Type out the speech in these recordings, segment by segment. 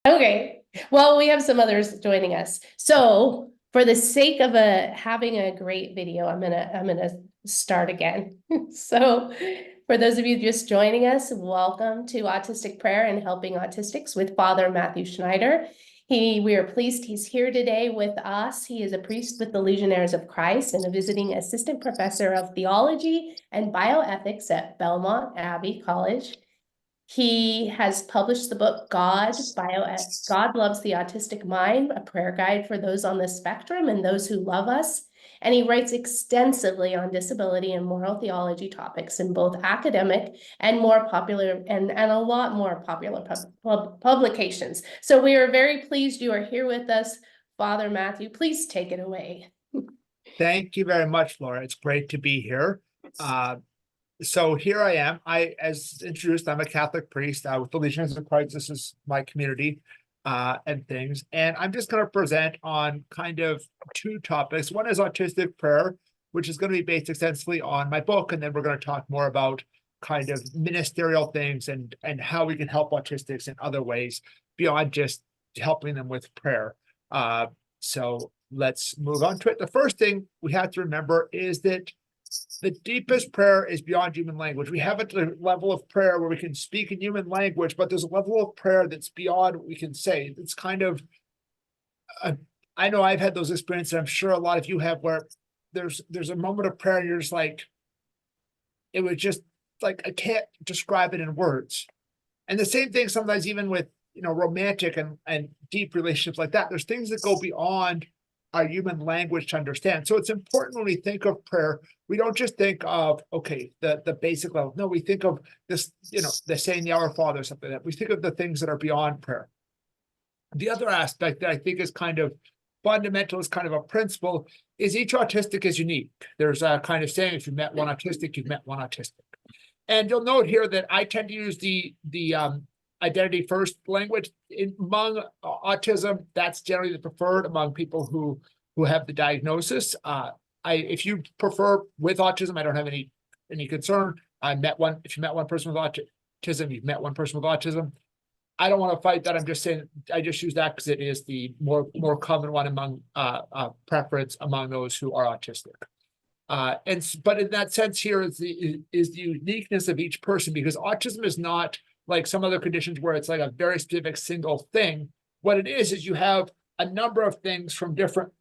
Okay, well, we have some others joining us. So for the sake of having a great video, I'm gonna start again. So for those of you just joining us, welcome to Autistic Prayer and Helping Autistics with Father Matthew Schneider. We are pleased he's here today with us. He is a priest with the Legionnaires of Christ and a visiting assistant professor of theology and bioethics at Belmont Abbey College. He has published the book God Loves the Autistic Mind, a prayer guide for those on the spectrum and those who love us. And he writes extensively on disability and moral theology topics in both academic and more popular and a lot more popular publications. So we are very pleased you are here with us, Father Matthew. Please take it away. Thank you very much, Laura. It's great to be here. So here I am. As introduced, I'm a Catholic priest with the Legionnaires of Christ. This is my community and things. And I'm just going to present on kind of two topics. One is autistic prayer, which is going to be based extensively on my book. And then we're going to talk more about kind of ministerial things and how we can help autistics in other ways beyond just helping them with prayer. So let's move on to it. The first thing we have to remember is that the deepest prayer is beyond human language. We have a level of prayer where we can speak in human language, but there's a level of prayer that's beyond what we can say. It's kind of, I know I've had those experiences. I'm sure a lot of you have, where there's a moment of prayer and you're just like, it was just like, I can't describe it in words. And the same thing sometimes even with, romantic and deep relationships like that. There's things that go beyond our human language to understand. So it's important when we think of prayer, we don't just think of, okay, the basic level. No, we think of this, the saying the Our Father, something like that. We think of the things that are beyond prayer. The other aspect that I think is kind of fundamental, is kind of a principle, is each autistic is unique. There's a kind of saying, if you met one autistic, you've met one autistic. And you'll note here that I tend to use the identity first language. Among autism, that's generally the preferred among people who have the diagnosis. If you prefer with autism, I don't have any concern. If you met one person with autism, you've met one person with autism. I don't want to fight that. I'm just saying, I just use that because it is the more common one among preference among those who are autistic. But in that sense, here is the uniqueness of each person, because autism is not like some other conditions where it's like a very specific single thing. What it is you have a number of things from different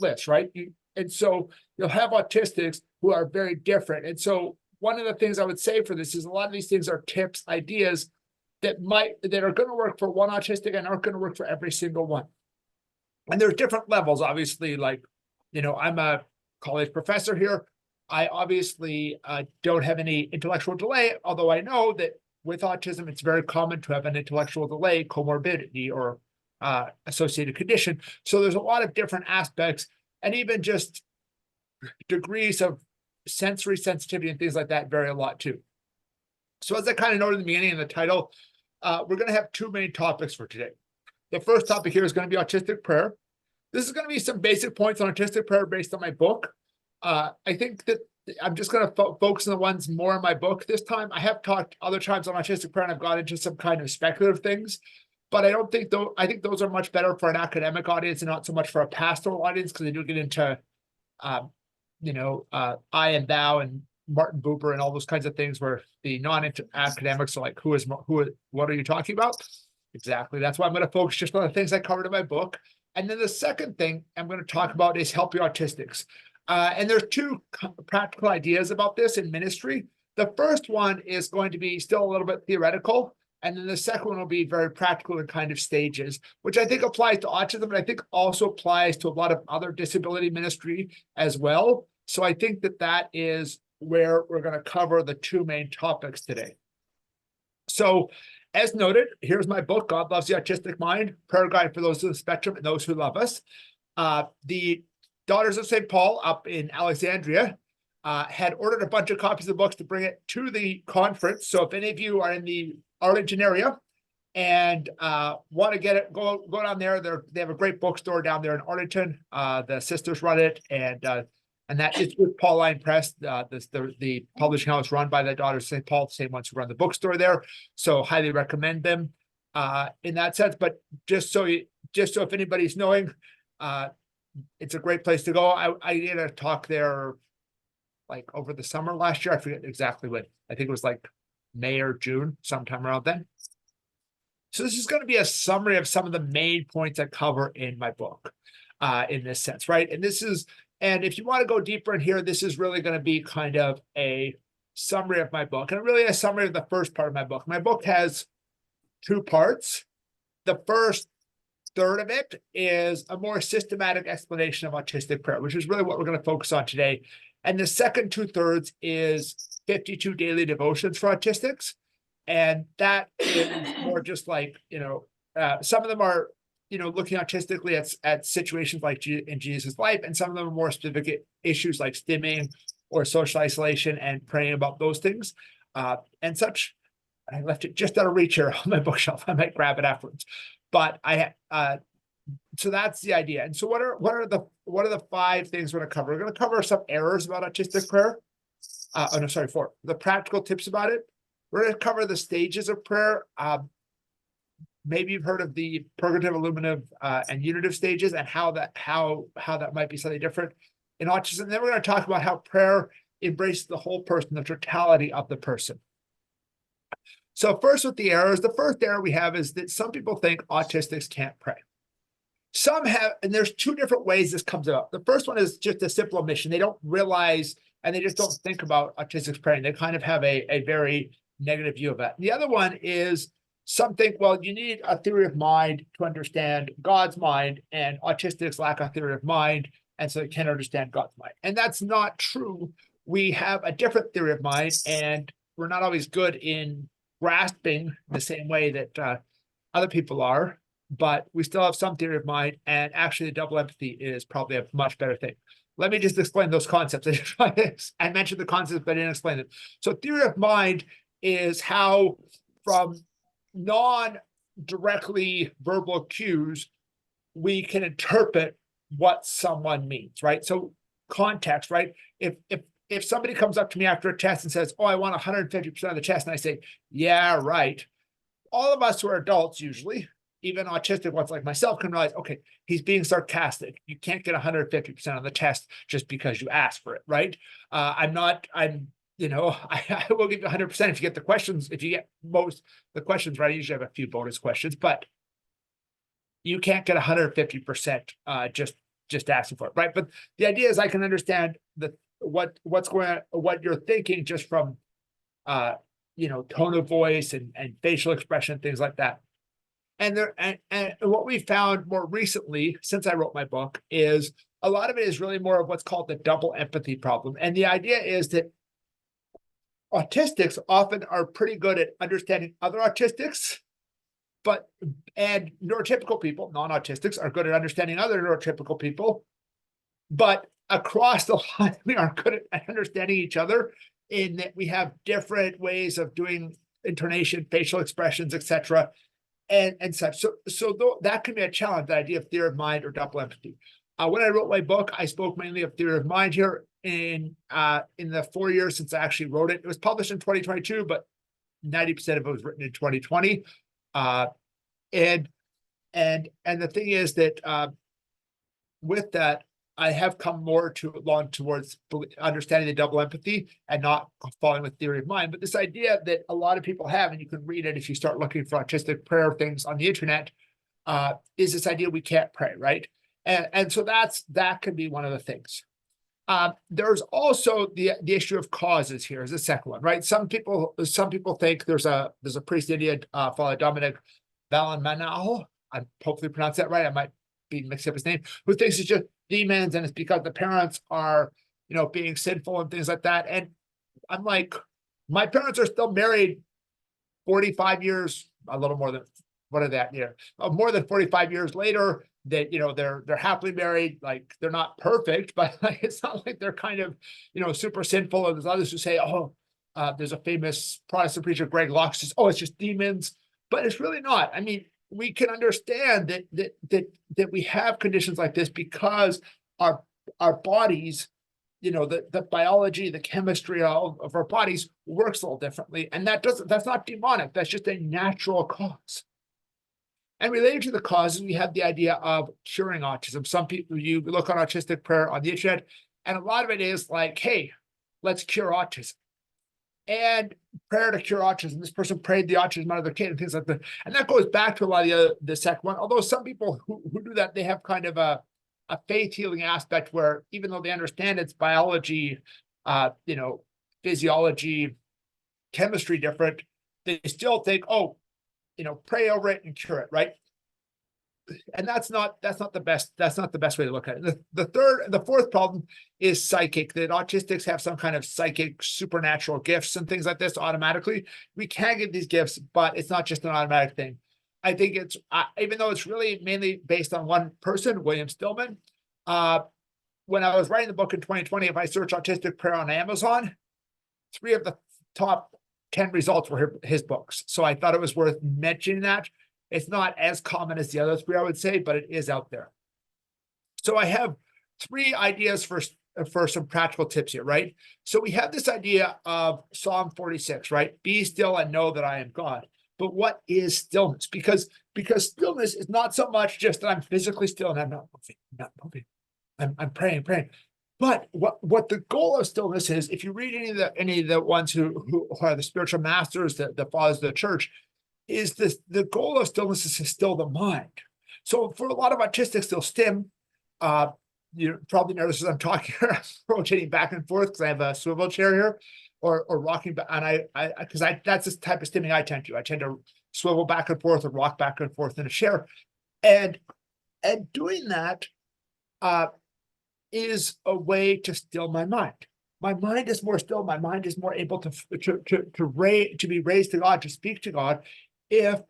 lists, right? And so you'll have autistics who are very different. And so one of the things I would say for this is a lot of these things are tips, ideas that are going to work for one autistic and aren't going to work for every single one. And there's different levels, obviously. Like, I'm a college professor here. I obviously don't have any intellectual delay, although I know that with autism, it's very common to have an intellectual delay, comorbidity, or associated condition. So there's a lot of different aspects, and even just degrees of sensory sensitivity and things like that vary a lot too. So as I kind of noted in the beginning of the title, we're going to have two main topics for today. The first topic here is going to be autistic prayer. This is going to be some basic points on autistic prayer based on my book. I think that I'm just going to focus on the ones more in my book this time. I have talked other times on autistic prayer, and I've got into some kind of speculative things, but I don't think I think those are much better for an academic audience and not so much for a pastoral audience, because they do get into, I and thou and Martin Buber and all those kinds of things, where the non-academics are like, what are you talking about? Exactly. That's why I'm going to focus just on the things I covered in my book. And then the second thing I'm going to talk about is helping autistics. And there's two practical ideas about this in ministry. The first one is going to be still a little bit theoretical. And then the second one will be very practical in kind of stages, which I think applies to autism, and I think also applies to a lot of other disability ministry as well. So I think that is where we're going to cover the two main topics today. So as noted, here's my book, God Loves the Autistic Mind, prayer guide for those on the spectrum and those who love us. The Daughters of St. Paul up in Alexandria had ordered a bunch of copies of the books to bring it to the conference. So if any of you are in the Arlington area and want to get it, go down there. They have a great bookstore down there in Arlington. The sisters run it, and that is with Pauline Press, the publishing house run by the Daughters of St. Paul, the same ones who run the bookstore there. So highly recommend them. in that sense, but just so if anybody's knowing, it's a great place to go. I did a talk there like over the summer last year. I forget exactly when. I think it was like May or June, sometime around then. So this is going to be a summary of some of the main points I cover in my book, in this sense, right? And if you want to go deeper in here, this is really going to be kind of a summary of my book, and really a summary of the first part of my book. My book has two parts. The first third of it is a more systematic explanation of autistic prayer, which is really what we're going to focus on today. And the second 2/3 is 52 daily devotions for autistics. And that is more just like, some of them are, looking autistically at situations like in Jesus' life, and some of them are more specific issues like stimming or social isolation and praying about those things and such. I left it just out of reach here on my bookshelf. I might grab it afterwards, but so that's the idea. And so what are the 5 things we're going to cover? We're going to cover some errors about autistic prayer. Four. The practical tips about it. We're going to cover the stages of prayer. Maybe you've heard of the purgative, illuminative, and unitive stages, and how that might be slightly different in autism. And then we're going to talk about how prayer embraces the whole person, the totality of the person. So first, with the errors, the first error we have is that some people think autistics can't pray. Some have, and there's 2 different ways this comes about. The first one is just a simple omission. They don't realize, and they just don't think about autistics praying. They kind of have a very negative view of that. The other one is something, well, you need a theory of mind to understand God's mind, and autistics lack a theory of mind, and so they can't understand God's mind. And that's not true. We have a different theory of mind, and we're not always good in grasping the same way that other people are, but we still have some theory of mind, and actually the double empathy is probably a much better thing. Let me just explain those concepts. I mentioned the concepts, but I didn't explain them. So theory of mind is how, from non-directly verbal cues, we can interpret what someone means, right? So context, right? If somebody comes up to me after a test and says, "Oh, I want 150% of the test," and I say, "Yeah, right," all of us who are adults, usually, even autistic ones like myself, can realize, okay, he's being sarcastic. You can't get 150% on the test just because you ask for it, right? I will give you 100% if you get the questions. If you get most the questions right, I usually have a few bonus questions, but you can't get 150% just asking for it, right? But the idea is I can understand what you're thinking just from tone of voice and facial expression, things like that. And what we found more recently, since I wrote my book, is a lot of it is really more of what's called the double empathy problem. And the idea is that autistics often are pretty good at understanding other autistics, and neurotypical people, non-autistics, are good at understanding other neurotypical people, but across the line, we aren't good at understanding each other, in that we have different ways of doing intonation, facial expressions, etc., and such. So that can be a challenge, the idea of theory of mind or double empathy. When I wrote my book, I spoke mainly of theory of mind here. In the 4 years since I actually wrote it, it was published in 2022, but 90% of it was written in 2020. And the thing is that with that, I have come more along towards understanding the double empathy and not following with theory of mind. But this idea that a lot of people have, and you can read it if you start looking for autistic prayer things on the internet, is this idea we can't pray, right? And so that can be one of the things. There's also the issue of causes here is the second one, right? Some people think there's a priest in India, Father Dominic Valenmanal, I hopefully pronounced that right. I might be mixing up his name, who thinks it's just demons and it's because the parents are, being sinful and things like that. And I'm like, my parents are still married 45 years, a little more than, what are that here? More than 45 years later, that, they're happily married. Like, they're not perfect, but like, it's not like they're kind of, super sinful. And there's others who say, there's a famous Protestant preacher, Greg Locke, says, "Oh, it's just demons," but it's really not. I mean, we can understand that we have conditions like this because our bodies, the biology, the chemistry of our bodies works a little differently. And that's not demonic. That's just a natural cause. And related to the causes, we have the idea of curing autism. Some people, you look on autistic prayer on the internet, and a lot of it is like, hey, let's cure autism. And prayer to cure autism, this person prayed the autism out of their kid and things like that. And that goes back to a lot of the second one. Although some people who do that, they have kind of a faith healing aspect where even though they understand it's biology, physiology, chemistry different, they still think, oh, pray over it and cure it, right? And that's not the best way to look at it. The fourth problem is psychic, that autistics have some kind of psychic supernatural gifts and things like this automatically. We can get these gifts, but it's not just an automatic thing. I think it's even though it's really mainly based on one person, William Stillman. When I was writing the book in 2020, if I search autistic prayer on Amazon, 3 of the top 10 results were his books. So I thought it was worth mentioning that. It's not as common as the other 3, I would say, but it is out there. So I have 3 ideas for some practical tips here, right? So we have this idea of Psalm 46, right? Be still and know that I am God. But what is stillness? Because stillness is not so much just that I'm physically still and I'm not moving. I'm praying. But what the goal of stillness is, if you read any of the ones who are the spiritual masters, the fathers of the church, is this the goal of stillness is to still the mind. So for a lot of autistics, they'll stim. You probably notice as I'm talking here, I'm rotating back and forth because I have a swivel chair here, or rocking back, and because that's the type of stimming I tend to. I tend to swivel back and forth or rock back and forth in a chair, and doing that is a way to still my mind. My mind is more still. My mind is more able to be raised to God, to speak to God, if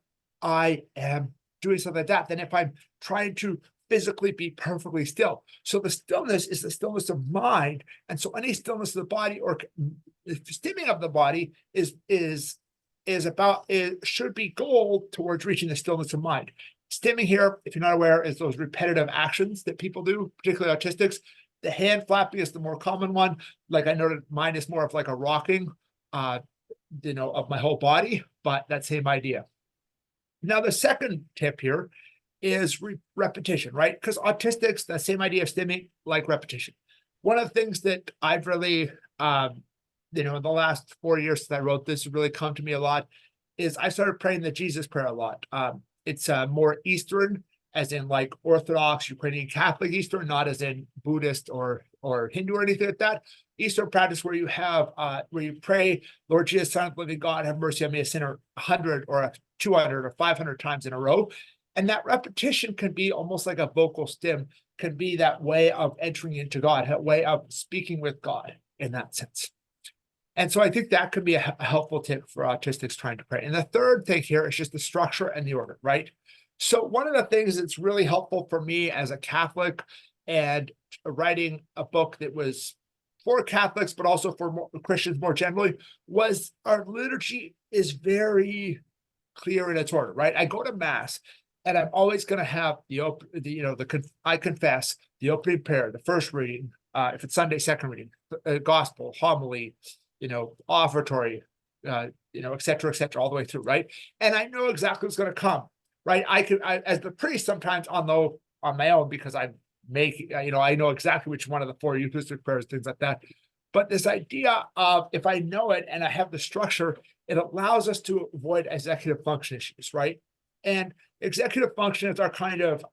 I am doing something like that, than if I'm trying to physically be perfectly still. So the stillness is the stillness of mind, and so any stillness of the body or stimming of the body should be goal towards reaching the stillness of mind. Stimming here, if you're not aware, is those repetitive actions that people do, particularly autistics. The hand flapping is the more common one. Like I noted, mine is more of like a rocking, of my whole body, but that same idea. Now, the second tip here is repetition, right? Because autistics, that same idea of stimming, like repetition. One of the things that I've really, in the last 4 years since I wrote this, really come to me a lot, is I started praying the Jesus prayer a lot. It's more Eastern, as in like Orthodox, Ukrainian Catholic Eastern, not as in Buddhist or Hindu or anything like that. Eastern practice where you have where you pray, Lord Jesus, Son of the living God, have mercy on me, a sinner, 100 or 200 or 500 times in a row. And that repetition can be almost like a vocal stim, can be that way of entering into God, a way of speaking with God in that sense. And so I think that could be a helpful tip for autistics trying to pray. And the third thing here is just the structure and the order, right? So one of the things that's really helpful for me as a Catholic and writing a book that was for Catholics, but also for Christians more generally, was our liturgy is very clear in its order, right? I go to Mass and I'm always going to have I confess, the opening prayer, the first reading, if it's Sunday, second reading, gospel, homily, offertory, et cetera, all the way through, right? And I know exactly what's going to come, right? I as the priest, sometimes I'll know on my own because I know exactly which one of the 4 Eucharistic prayers, things like that. But this idea of if I know it and I have the structure, it allows us to avoid executive function issues, right? And executive functions are kind of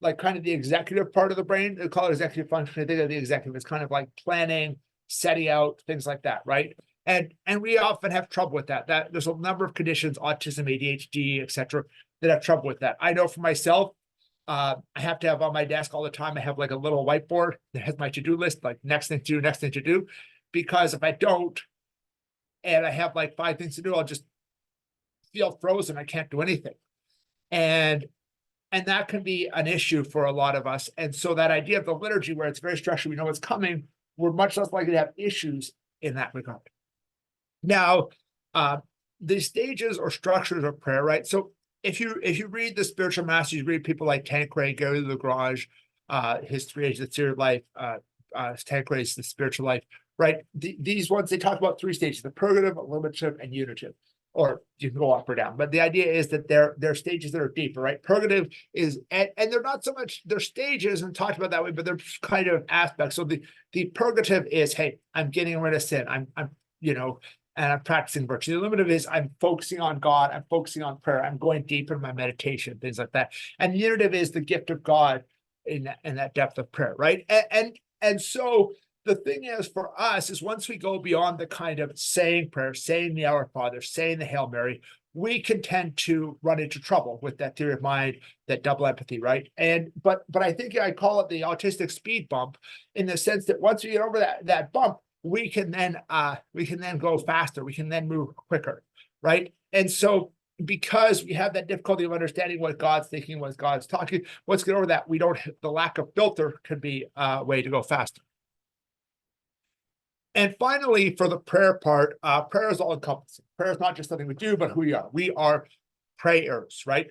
the executive part of the brain. They call it executive function. I think of the executive is kind of like planning, setting out, things like that, right? And we often have trouble with that. That there's a number of conditions, autism, ADHD, et cetera, that have trouble with that. I know for myself, I have to have on my desk all the time, I have like a little whiteboard that has my to-do list, like next thing to do, because if I don't, and I have like 5 things to do, I'll just feel frozen. I can't do anything. And that can be an issue for a lot of us. And so that idea of the liturgy where it's very structured, we know what's coming, we're much less likely to have issues in that regard. Now, the stages or structures of prayer, right? So if you read the spiritual masters, you read people like Tanqueray, Gary Lagrange, his 3 Ages of Spirit Life, Tanqueray's The Spiritual Life, right? These ones, they talk about 3 stages: the purgative, eliminative, and unitive. or you can go up or down. But the idea is that they're stages that are deeper, right? Purgative is, and they're not so much, they're stages and talked about that way, but they're kind of aspects. So the purgative is, hey, I'm getting rid of sin. I'm and I'm practicing virtue. The limited is I'm focusing on God, I'm focusing on prayer, I'm going deeper in my meditation, things like that. And the unitive is the gift of God in that depth of prayer, right? And so the thing is for us is once we go beyond the kind of saying prayer, saying the Our Father, saying the Hail Mary, we can tend to run into trouble with that theory of mind, that double empathy, right? And but I think I call it the autistic speed bump, in the sense that once we get over that bump, we can then go faster, we can then move quicker, right? And so because we have that difficulty of understanding what God's thinking, what God's talking, once we get over that, we don't, the lack of filter could be a way to go faster. And finally, for the prayer part, prayer is all encompassing. Prayer is not just something we do, but who we are. We are prayers, right?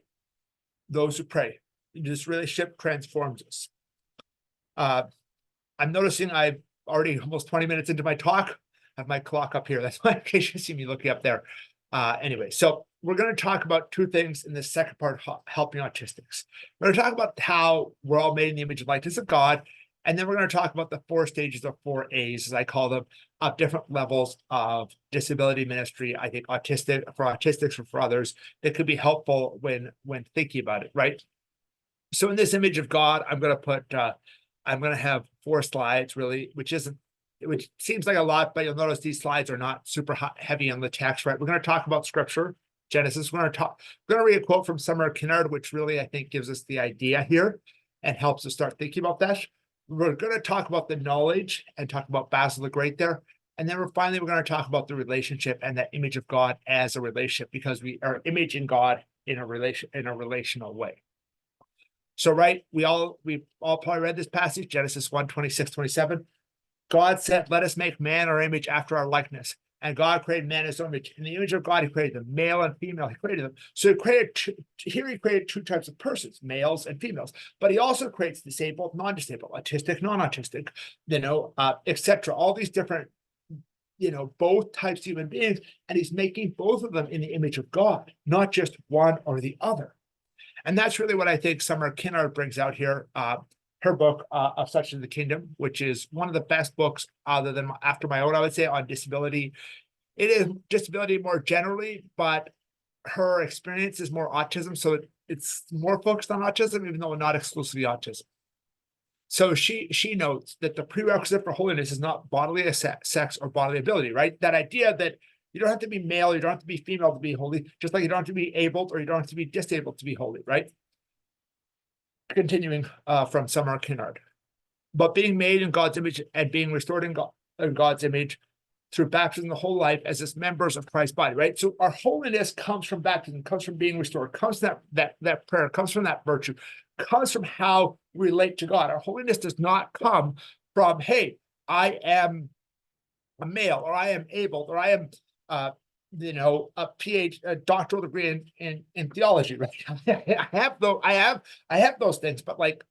Those who pray. This relationship transforms us. I'm noticing I've already almost 20 minutes into my talk. I have my clock up here. That's why in case you see me looking up there. Anyway, so we're going to talk about two things in the second part, helping autistics. We're going to talk about how we're all made in the image and likeness of God. And then we're going to talk about the 4 stages or 4 A's, as I call them, of different levels of disability ministry. I think autistics or for others, that could be helpful when thinking about it, right? So in this image of God, I'm going to have 4 slides, really, which seems like a lot, but you'll notice these slides are not super heavy on the text, right? We're going to talk about scripture, Genesis. We're going to read a quote from Summer Kinnard, which really, I think, gives us the idea here and helps us start thinking about that. We're going to talk about the knowledge and talk about Basil the Great there. And then we're going to talk about the relationship and that image of God as a relationship, because we are imaging God in a relational way. So, right, we've all probably read this passage, Genesis 1:26-27. God said, let us make man our image after our likeness. And God created man in his own image. In the image of God, he created them, male and female. He created them. So he created two types of persons, males and females. But he also creates disabled, non-disabled, autistic, non-autistic, etc. All these different, both types of human beings. And he's making both of them in the image of God, not just one or the other. And that's really what I think Summer Kinnard brings out here. Her book, Of Such is the Kingdom, which is one of the best books other than after my own, I would say, on disability. It is disability more generally, but her experience is more autism. So it's more focused on autism, even though not exclusively autism. So she notes that the prerequisite for holiness is not bodily sex or bodily ability, right? That idea that you don't have to be male, you don't have to be female to be holy, just like you don't have to be abled or you don't have to be disabled to be holy, right? Continuing from Summer Kinnard. But being made in God's image and being restored in God's image through baptism the whole life as its members of Christ's body, right? So our holiness comes from baptism, comes from being restored, comes from that prayer, comes from that virtue, comes from how we relate to God. Our holiness does not come from, hey, I am a male, or I am able, or I am a doctoral degree in theology, right? I have those things, but like,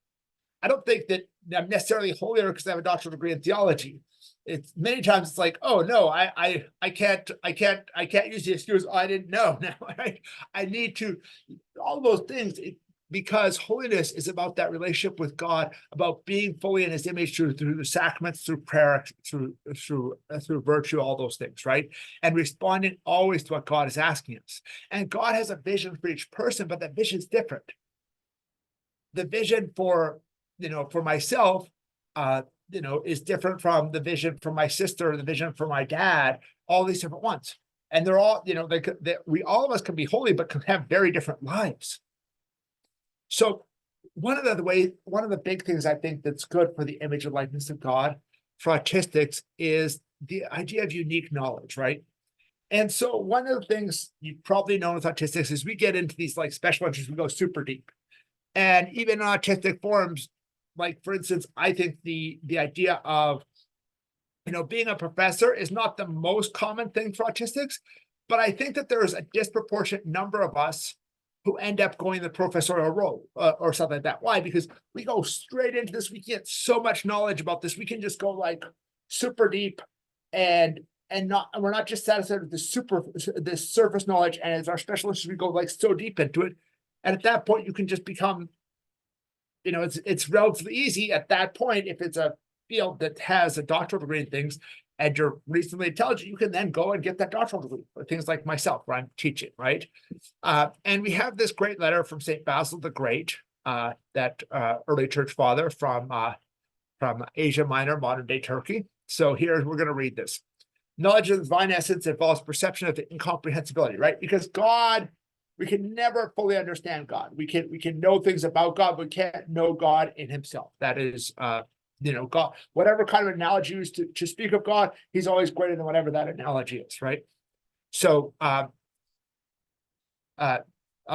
I don't think that I'm necessarily holier because I have a doctoral degree in theology. It's many times it's like, oh no, I can't use the excuse, I didn't know. Now I need to, all those things, because holiness is about that relationship with God, about being fully in his image through the sacraments, through prayer, through virtue, all those things, right? And responding always to what God is asking us. And God has a vision for each person, but that vision is different. The vision for myself, is different from the vision for my sister, the vision for my dad, all these different ones. And they're all, all of us can be holy, but can have very different lives. So one of the big things I think that's good for the image and likeness of God for autistics is the idea of unique knowledge, right? And so one of the things you probably know with autistics is we get into these like special interests, we go super deep. And even in autistic forums, like for instance, I think the idea of, being a professor is not the most common thing for autistics, but I think that there's a disproportionate number of us who end up going the professorial role or something like that. Why? Because we go straight into this. We get so much knowledge about this. We can just go like super deep and we're not just satisfied with this surface knowledge, and as our specialists, we go like so deep into it. And at that point, you can just become, it's relatively easy at that point, if it's a field that has a doctoral degree in things, and you're reasonably intelligent, you can then go and get that doctoral degree for things like myself, where I'm teaching, right? And we have this great letter from St. Basil the Great, that early church father from Asia Minor, modern day Turkey. So here we're going to read this. Knowledge of the divine essence involves perception of the incomprehensibility, right? Because God, we can never fully understand God. We can know things about God, but we can't know God in himself. That is, God, whatever kind of analogy you use to speak of God, he's always greater than whatever that analogy is, right? So I'll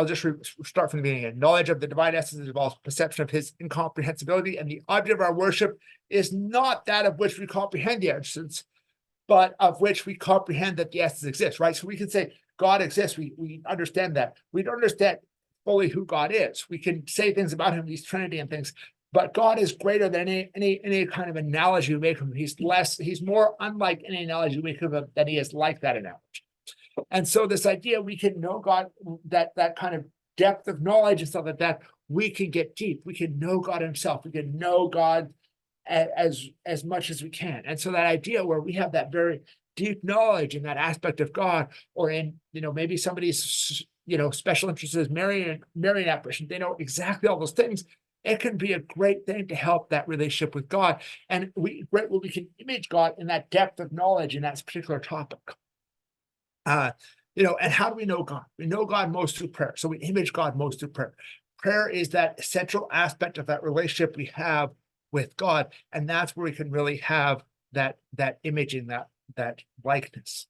just start from the beginning. Knowledge of the divine essence involves perception of his incomprehensibility, and the object of our worship is not that of which we comprehend the essence, but of which we comprehend that the essence exists, right? So we can say God exists. We understand that. We don't understand fully who God is. We can say things about him, he's Trinity and things, but God is greater than any kind of analogy you make of him. He's more unlike any analogy you make of him than he is like that analogy. And so this idea we can know God, that kind of depth of knowledge and stuff like that, we can get deep. We can know God himself. We can know God as much as we can. And so that idea where we have that very deep knowledge in that aspect of God, or in, maybe somebody's, special interest is marrying apparition, they know exactly all those things. It can be a great thing to help that relationship with God. And we can image God in that depth of knowledge in that particular topic. And how do we know God? We know God most through prayer. So we image God most through prayer. Prayer is that central aspect of that relationship we have with God. And that's where we can really have that imaging, that likeness.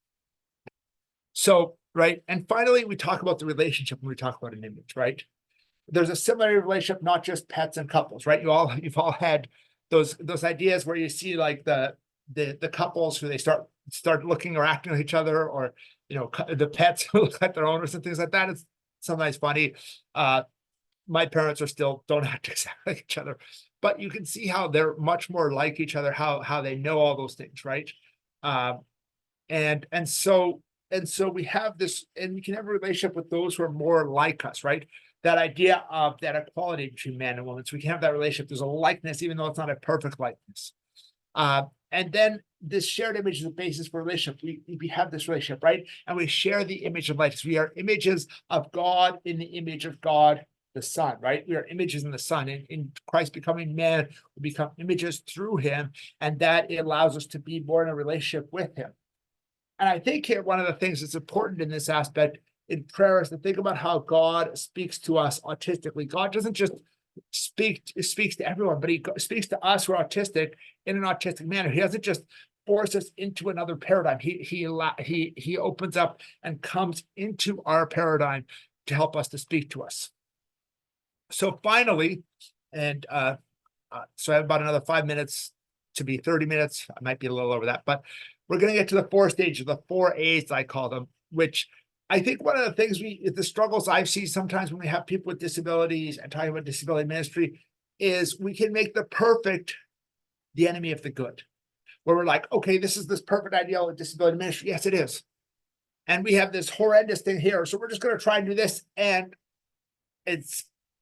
So, right. And finally, we talk about the relationship when we talk about an image, right? There's a similar relationship, not just pets and couples, right? You've all had those ideas where you see like the couples who they start looking or acting like each other, or the pets who look like their owners and things like that. It's sometimes funny. My parents don't act exactly like each other, but you can see how they're much more like each other, how they know all those things, right? And so we have this, and we can have a relationship with those who are more like us, right? That idea of that equality between man and woman. So we can have that relationship. There's a likeness, even though it's not a perfect likeness. And then this shared image is the basis for relationship. We have this relationship, right? And we share the image of likeness. We are images of God in the image of God, the Son, right? We are images in the Son. In Christ becoming man, we become images through him, and that allows us to be more in a relationship with him. And I think here, one of the things that's important in this aspect in prayer is to think about how God speaks to us autistically. God doesn't just speaks to everyone, but he speaks to us who are autistic in an autistic manner. He doesn't just force us into another paradigm. He opens up and comes into our paradigm to help us, to speak to us. So finally, and so I have about another 5 minutes to be 30 minutes. I might be a little over that, but we're going to get to the 4 stages, the 4 A's, I call them, which I think one of the things the struggles I see sometimes when we have people with disabilities and talking about disability ministry is we can make the perfect the enemy of the good, where we're like, okay, this is this perfect ideal of disability ministry. Yes, it is. And we have this horrendous thing here. So we're just going to try and do this. And it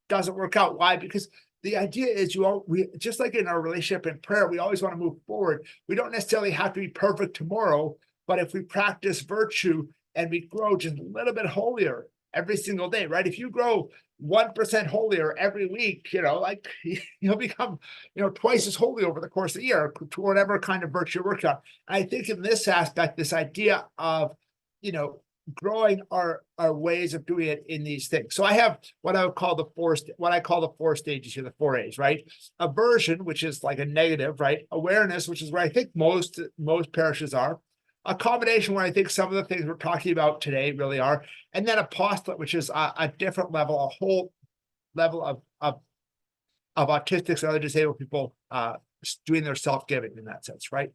doesn't work out. Why? Because the idea is we just like in our relationship and prayer, we always want to move forward. We don't necessarily have to be perfect tomorrow, but if we practice virtue and we grow just a little bit holier every single day, right? If you grow 1% holier every week, you'll become, twice as holy over the course of the year to whatever kind of virtue you're working on. And I think in this aspect, this idea of, growing our ways of doing it in these things. So I have what I call the 4 stages here, the 4 A's, right? Aversion, which is like a negative, right? Awareness, which is where I think most parishes are. Accommodation, where I think some of the things we're talking about today really are. And then apostolate, which is a different level, a whole level of autistics and other disabled people doing their self-giving in that sense, right?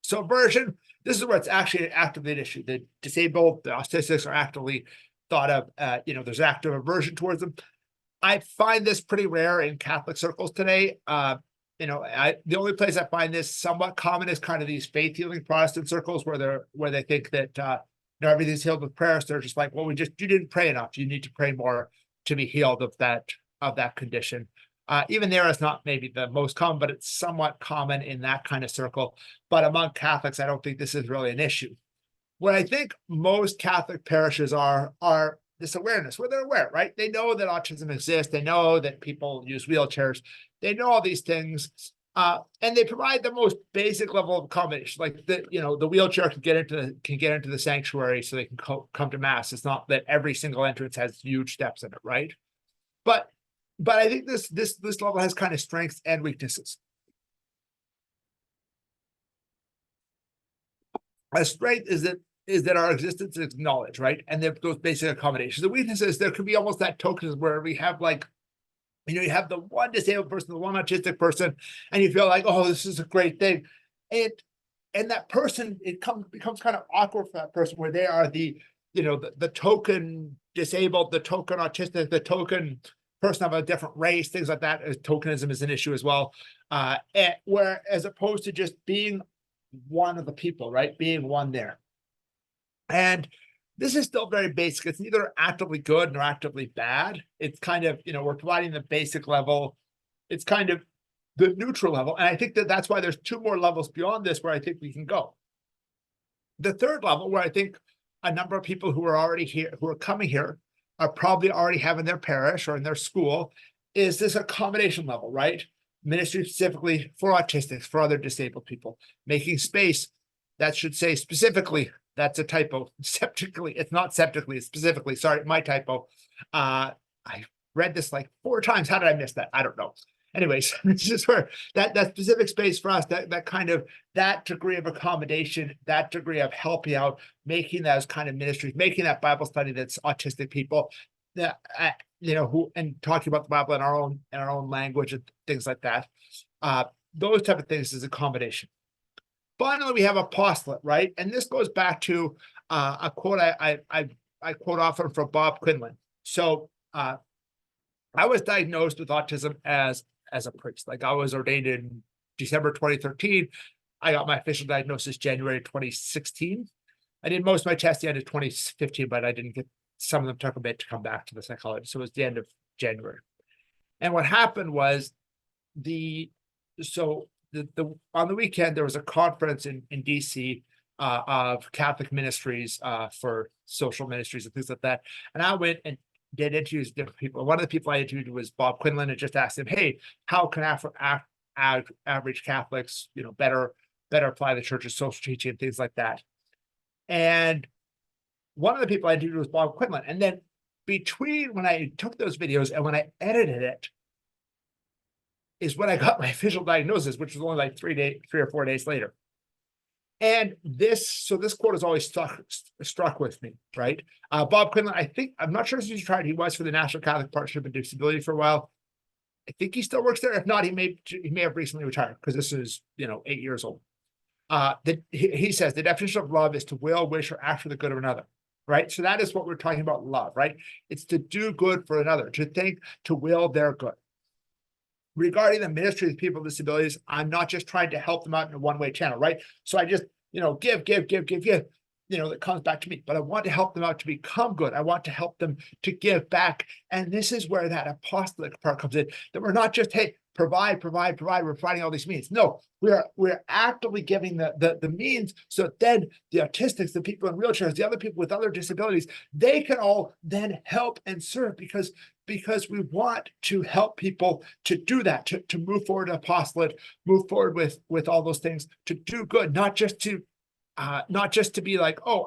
So aversion, this is where it's actually actively an issue. The disabled, the autistics are actively thought of, there's active aversion towards them. I find this pretty rare in Catholic circles today. the only place I find this somewhat common is kind of these faith healing Protestant circles where they think that everything's healed with prayer. So they're just like, well, you didn't pray enough. You need to pray more to be healed of that condition. Even there is not maybe the most common, but it's somewhat common in that kind of circle. But among Catholics, I don't think this is really an issue. What I think most Catholic parishes are this awareness, where they're aware, right? They know that autism exists. They know that people use wheelchairs. They know all these things. And they provide the most basic level of accommodation, like the wheelchair can get into the sanctuary so they can come to mass. It's not that every single entrance has huge steps in it, right? But I think this level has kind of strengths and weaknesses. A strength is that our existence is acknowledged, right? And those basic accommodations. The weakness is there could be almost that tokenism where we have like, you have the one disabled person, the one autistic person, and you feel like, oh, this is a great thing. And that person, becomes kind of awkward for that person where they are the token disabled, the token autistic, the token person of a different race, things like that. Tokenism is an issue as well. Where as opposed to just being one of the people, right? Being one there. And this is still very basic. It's neither actively good nor actively bad. It's kind of, we're providing the basic level. It's kind of the neutral level. And I think that's why there's two more levels beyond this where I think we can go. The third level, where I think a number of people who are already here, who are coming here, are probably already have in their parish or in their school, is this accommodation level, right? Ministry specifically for autistics, for other disabled people, making space. That should say specifically. That's a typo. Septically, it's not septically, it's specifically. Sorry, my typo. I read this like 4 times. How did I miss that? I don't know. Anyways, it's just where that specific space for us, that degree of accommodation, that degree of helping out, making those kind of ministries, making that Bible study that's autistic people, that who, and talking about the Bible in our own language and things like that. Those type of things is accommodation. Finally, we have apostolate, right? And this goes back to a quote I quote often from Bob Quinlan. So I was diagnosed with autism as a priest. Like I was ordained in December 2013. I got my official diagnosis January 2016. I did most of my testing end of 2015, but I didn't get, some of them took a bit to come back to the psychologist. So it was the end of January. And what happened was on the weekend, there was a conference in DC of Catholic ministries for social ministries and things like that. And I went and did interviews with different people. One of the people I interviewed was Bob Quinlan, and just asked him, hey, how can average Catholics, better apply the church's social teaching and things like that. And one of the people I interviewed was Bob Quinlan. And then between when I took those videos and when I edited it, is when I got my official diagnosis, which was only like 3 or 4 days later. And this quote has always struck with me, right? Bob Quinlan, I'm not sure if he's tried. He was for the National Catholic Partnership and Disability for a while. I think he still works there. If not, he may have recently retired, because this is 8 years old. He says the definition of love is to will, wish, or act for the good of another, right? So that is what we're talking about, love, right? It's to do good for another, to think, to will their good. Regarding the ministry of people with disabilities, I'm not just trying to help them out in a one-way channel, right? So I just, give, that comes back to me. But I want to help them out to become good. I want to help them to give back. And this is where that apostolic part comes in, that we're not just, hey, provide, we're providing all these means. No, we're actively giving the means, so then the autistics, the people in wheelchairs, the other people with other disabilities, they can all then help and serve, because we want to help people to do that, to move forward to apostolate, move forward with all those things, to do good, not just to be like, oh,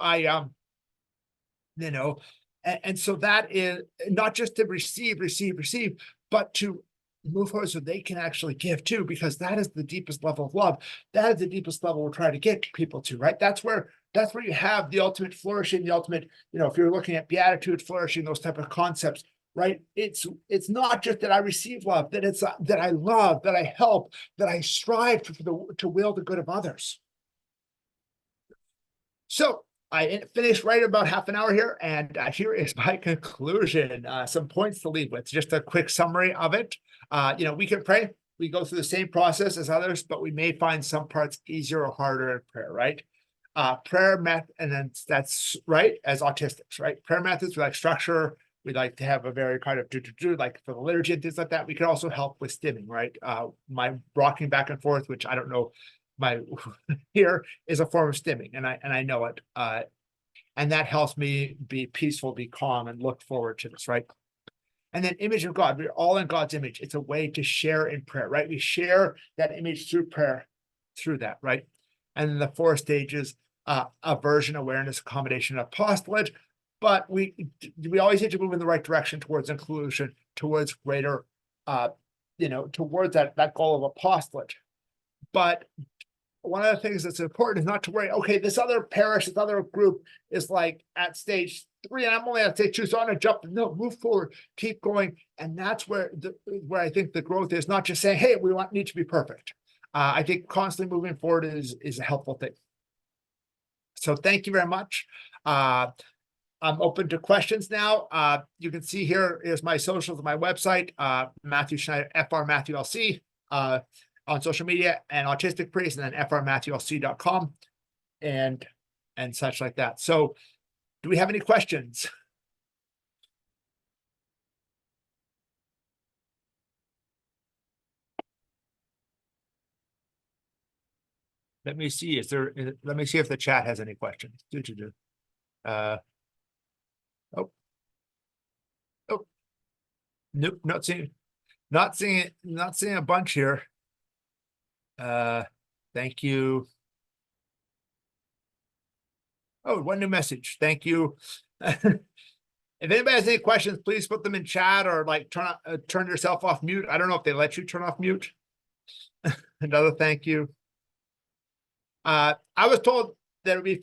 and so that is not just to receive, but to move forward so they can actually give too, because that is the deepest level of love. That is the deepest level we're trying to get people to, right? That's where you have the ultimate flourishing, the ultimate, if you're looking at beatitude, flourishing, those type of concepts, right? It's not just that I receive love, that it's that I love, that I help, that I strive to will the good of others. So I finished right about half an hour here, and here is my conclusion. Some points to leave with, just a quick summary of it. We can pray. we go through the same process as others, but we may find some parts easier or harder in prayer, right? Prayer method, and then that's right as autistics, right? Prayer methods, we like structure. We like to have a very kind of like for the liturgy and things like that. We can also help with stimming, right? My rocking back and forth, which I don't know, my here is a form of stimming, and I know it. And that helps me be peaceful, be calm, and look forward to this, right? And then image of God, we're all in God's image. It's a way to share in prayer, right? We share that image through prayer, through that, right? And then the 4 stages, aversion, awareness, accommodation, and apostolate. But we always need to move in the right direction towards inclusion, towards greater, towards that goal of apostolate. But one of the things that's important is not to worry, okay, this other parish, this other group is like at stage 3, and I'm only at stage 2, so I'm gonna jump. No, move forward, keep going. And that's where I think the growth is, not just saying, hey, we need to be perfect. I think constantly moving forward is a helpful thing. So thank you very much. I'm open to questions now. You can see here is my socials, my website, Matthew Schneider, FR Matthew LC. On social media, and Autistic Priest, and then frmatthewlc.com and such like that. So do we have any questions? Let me see. Let me see if the chat has any questions. Oh, nope, not seeing a bunch here. Thank you. Oh, one new message. Thank you. If anybody has any questions, please put them in chat, or like turn yourself off mute. I don't know if they let you turn off mute. Another thank you. I was told there would be